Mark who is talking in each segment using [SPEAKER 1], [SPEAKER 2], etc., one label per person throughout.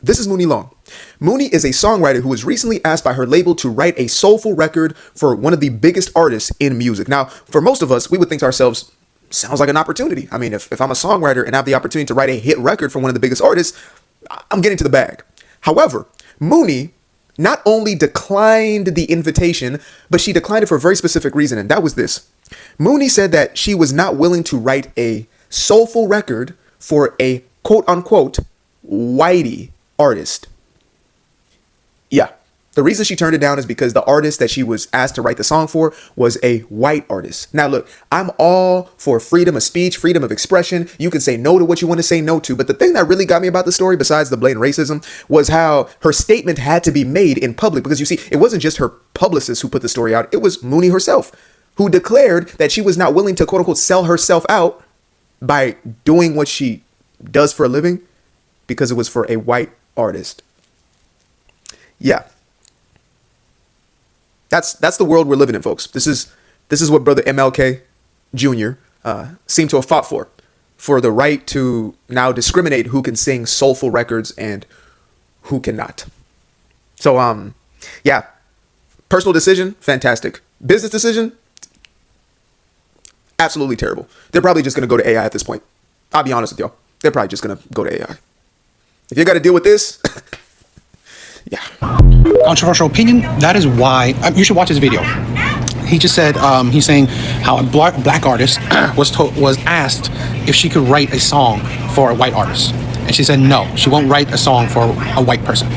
[SPEAKER 1] This is Mooney Long. Mooney is a songwriter who was recently asked by her label to write a soulful record for one of the biggest artists in music. Now, for most of us, we would think to ourselves, sounds like an opportunity. I mean, if I'm a songwriter and I have the opportunity to write a hit record for one of the biggest artists, I'm getting to the bag. However, Mooney not only declined the invitation, but she declined it for a very specific reason, and that was this. Mooney said that she was not willing to write a soulful record for a quote-unquote whitey artist. Yeah. The reason she turned it down is because the artist that she was asked to write the song for was a white artist. Now, look, I'm all for freedom of speech, freedom of expression. You can say no to what you want to say no to. But the thing that really got me about the story, besides the blatant racism, was how her statement had to be made in public. Because you see, it wasn't just her publicist who put the story out. It was Mooney herself, who declared that she was not willing to, quote unquote, sell herself out by doing what she does for a living because it was for a white artist. Yeah. That's the world we're living in, folks. This is what Brother MLK Jr. Seemed to have fought for the right to now discriminate who can sing soulful records and who cannot. So, yeah, personal decision, fantastic. Business decision, absolutely terrible. They're probably just going to go to AI at this point. I'll be honest with y'all. They're probably just going to go to AI. If you got to deal with this, yeah.
[SPEAKER 2] Controversial opinion. That is why you should watch this video. He just said he's saying how a black artist was asked if she could write a song for a white artist, and she said no, she won't write a song for a white person.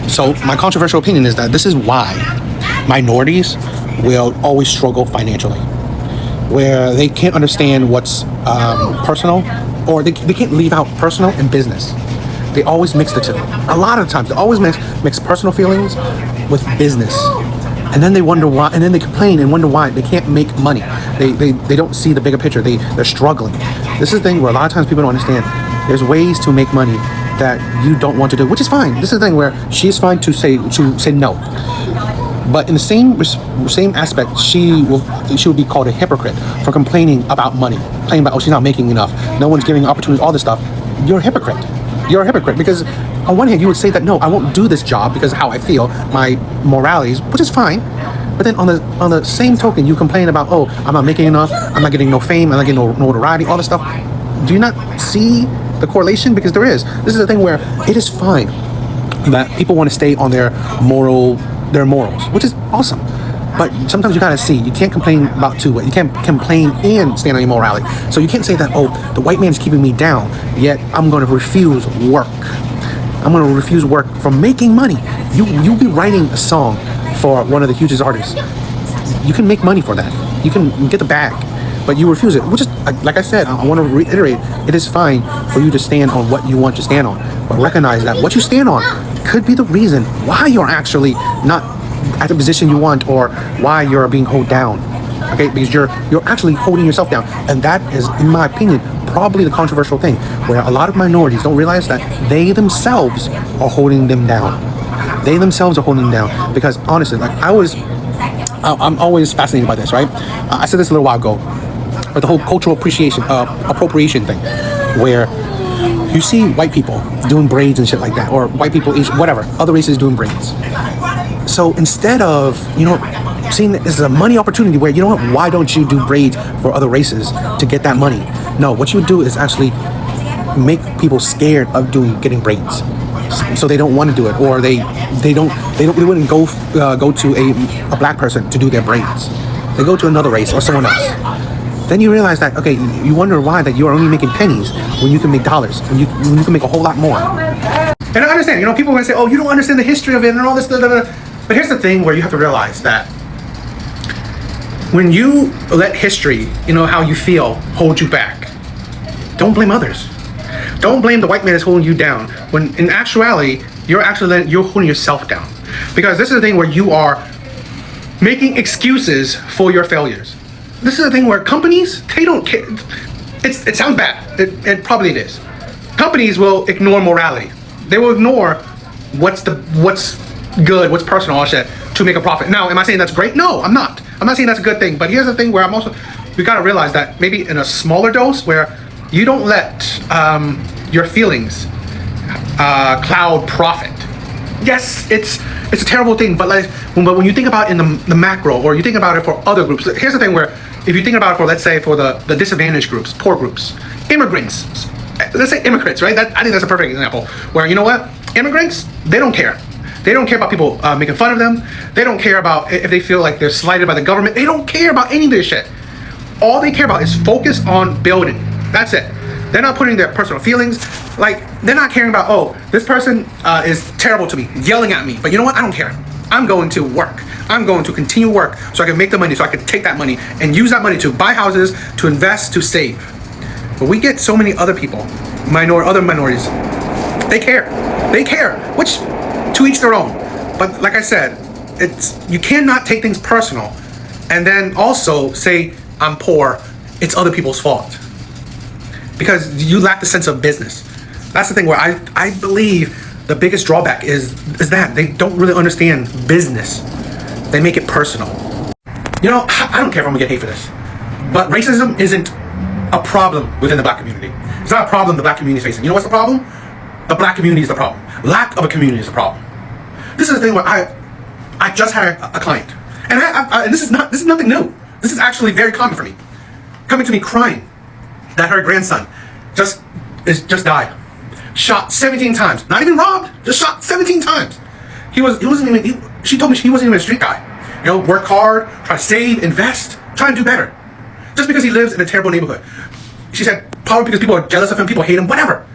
[SPEAKER 2] So my controversial opinion is that this is why minorities will always struggle financially, where they can't understand what's personal, or they can't leave out personal and business. They always mix the two. A lot of times, they always mix personal feelings with business. And then they wonder why, and then they complain and wonder why they can't make money. They don't see the bigger picture. They're struggling. This is the thing where a lot of times people don't understand. There's ways to make money that you don't want to do, which is fine. This is the thing where she is fine to say no. But in the same aspect, she will be called a hypocrite for complaining about money, complaining about, oh, she's not making enough, no one's giving opportunities, all this stuff. You're a hypocrite. You're a hypocrite because on one hand you would say that no, I won't do this job because of how I feel, my moralities, which is fine. But then on the same token, you complain about, oh, I'm not making enough, I'm not getting no fame, I'm not getting no notoriety, all this stuff. Do you not see the correlation? Because there is. This is the thing where it is fine that people want to stay on their morals, which is awesome. But sometimes you gotta see, you can't complain about two ways. You can't complain and stand on your morality. So you can't say that, oh, the white man is keeping me down, yet I'm gonna refuse work. I'm gonna refuse work from making money. You'll be writing a song for one of the hugest artists. You can make money for that. You can get the bag, but you refuse it. Which is, like I said, I wanna reiterate, it is fine for you to stand on what you want to stand on. But recognize that what you stand on could be the reason why you're actually not at the position you want, or why you're being held down. Okay, because you're actually holding yourself down, and that is, in my opinion, probably the controversial thing, where a lot of minorities don't realize that they themselves are holding them down. They themselves are holding them down. Because honestly, like I'm always fascinated by this, right? I said this a little while ago, but the whole cultural appropriation thing, where you see white people doing braids and shit like that, or white people, whatever, other races doing braids. So instead of, seeing this is a money opportunity where, you know what, why don't you do braids for other races to get that money? No, what you would do is actually make people scared of getting braids. So they don't want to do it, or they wouldn't go to a black person to do their braids. They go to another race or someone else. Then you realize that, okay, you wonder why that you're only making pennies when you can make dollars, when you can make a whole lot more. And I understand, people might say, oh, you don't understand the history of it and all this, But here's the thing where you have to realize that when you let history, how you feel, hold you back, don't blame others. Don't blame the white man that's holding you down, when in actuality, you're holding yourself down. Because this is the thing where you are making excuses for your failures. This is the thing where companies, they don't care. It sounds bad, and probably it is. Companies will ignore morality. They will ignore what's good, what's personal, all shit, to make a profit. Now, am I saying that's great? No, I'm not. I'm not saying that's a good thing. But here's the thing where we gotta realize that maybe in a smaller dose, where you don't let your feelings cloud prophet. Yes, it's a terrible thing, but like when you think about it in the macro, or you think about it for other groups. Here's the thing: where if you think about it for, let's say, for the disadvantaged groups, poor groups, immigrants. Let's say immigrants, right? I think that's a perfect example. Where, you know what, immigrants, they don't care. They don't care about people making fun of them. They don't care about if they feel like they're slighted by the government. They don't care about any of this shit. All they care about is focus on building. That's it. They're not putting their personal feelings. Like, they're not caring about, oh, this person is terrible to me, yelling at me. But you know what? I don't care. I'm going to work. I'm going to continue work so I can make the money, so I can take that money and use that money to buy houses, to invest, to save. But we get so many other people, other minorities. They care. They care. Which, to each their own. But like I said, you cannot take things personal and then also say, I'm poor, it's other people's fault. Because you lack the sense of business. That's the thing where I believe the biggest drawback is that they don't really understand business. They make it personal. You know, I don't care if I'm gonna get hate for this, but racism isn't a problem within the black community. It's not a problem the black community is facing. You know what's the problem? The black community is the problem. Lack of a community is the problem. This is the thing where I just had a client, and and this is nothing new. This is actually very common for me. Coming to me crying that her grandson just died, shot 17 times. Not even robbed, just shot 17 times. She told me he wasn't even a street guy. You know, work hard, try to save, invest, try and do better. Just because he lives in a terrible neighborhood. She said, probably because people are jealous of him, people hate him, whatever.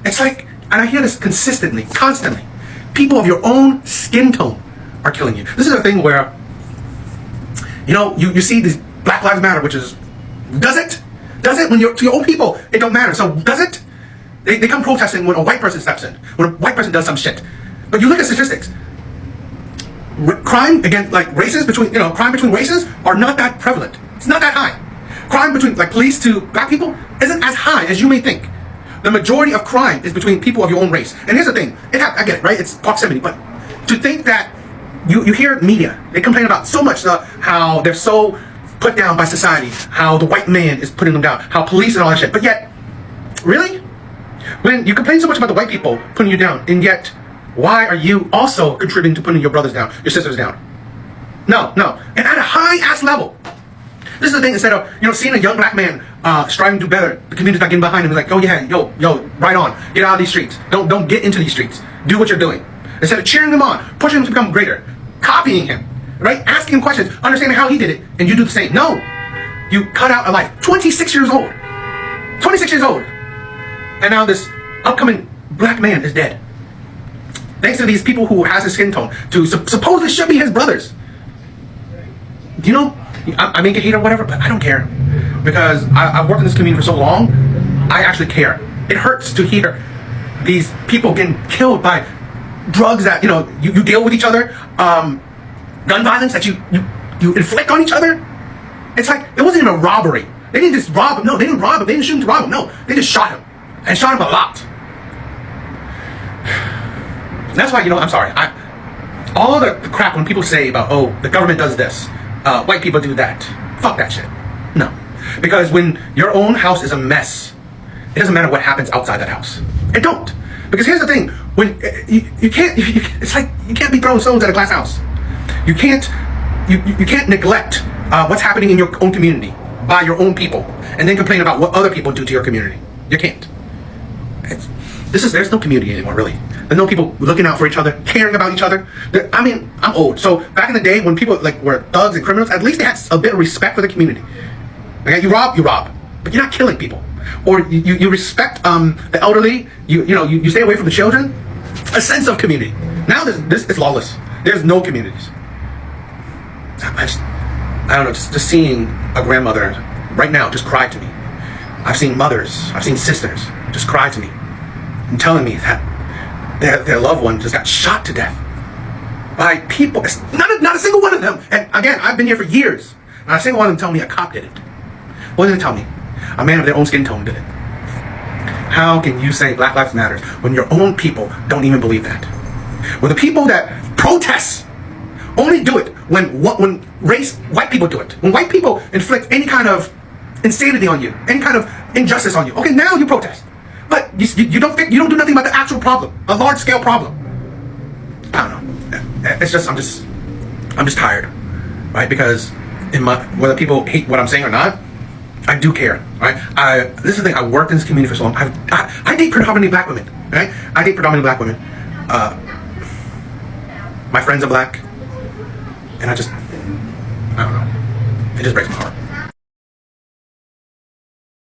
[SPEAKER 2] It's like, and I hear this consistently, constantly. People of your own skin tone are killing you. This is a thing where, you know, you see these Black Lives Matter, which is, does it? When you're to your own people, it don't matter. So does it? They come protesting when a white person steps in, when a white person does some shit. But you look at statistics. Crime against, like, races between, crime between races are not that prevalent. It's not that high. Crime between, like, police to black people isn't as high as you may think. The majority of crime is between people of your own race. And here's the thing, I get it, right? It's proximity, but to think that you hear media, they complain about so much how they're so put down by society, how the white man is putting them down, how police and all that shit. But yet, really? When you complain so much about the white people putting you down, and yet, why are you also contributing to putting your brothers down, your sisters down? No. And at a high-ass level. This is the thing, instead of, seeing a young black man striving to do better, the community's not getting behind him. It's like, oh yeah, yo, right on. Get out of these streets. Don't get into these streets. Do what you're doing. Instead of cheering him on, pushing him to become greater, copying him, right? Asking him questions, understanding how he did it, and you do the same. No. You cut out a life. 26 years old. 26 years old. And now this upcoming black man is dead. Thanks to these people who has his skin tone, to supposedly should be his brothers. I may get hate or whatever, but I don't care. Because I've worked in this community for so long, I actually care. It hurts to hear these people getting killed by drugs that, you deal with each other, gun violence that you inflict on each other. It's like, it wasn't even a robbery. They didn't just rob him. No, they didn't rob him. They didn't shoot him to rob him. No, they just shot him. And shot him a lot. That's why, I'm sorry. All of the crap when people say about, oh, the government does this, white people do that. Fuck that shit. No. Because when your own house is a mess, it doesn't matter what happens outside that house. It don't. Because here's the thing, when you can't, it's like you can't be throwing stones at a glass house. You can't neglect what's happening in your own community by your own people, and then complain about what other people do to your community. You can't. There's no community anymore, really. There's no people looking out for each other, caring about each other. I'm old, so back in the day when people were thugs and criminals, at least they had a bit of respect for the community. Okay, you rob, but you're not killing people. Or you respect the elderly. You stay away from the children. A sense of community. Now it's lawless. There's no communities. I don't know. Just seeing a grandmother right now just cry to me. I've seen mothers. I've seen sisters just cry to me and telling me that their loved one just got shot to death by people. It's not a single one of them. And again, I've been here for years. Not a single one of them tell me a cop did it. What did they tell me? A man of their own skin tone did it. How can you say Black Lives Matter when your own people don't even believe that? When the people that protest only do it when white people do it. When white people inflict any kind of insanity on you, any kind of injustice on you. Okay, now you protest. But you don't do nothing about the actual problem, a large scale problem. I don't know. It's just I'm just tired, right? Because whether people hate what I'm saying or not, I do care, right? This is the thing. I worked in this community for so long. I date predominantly black women, right? I date predominantly black women. My friends are black, and I don't know. It just breaks my heart.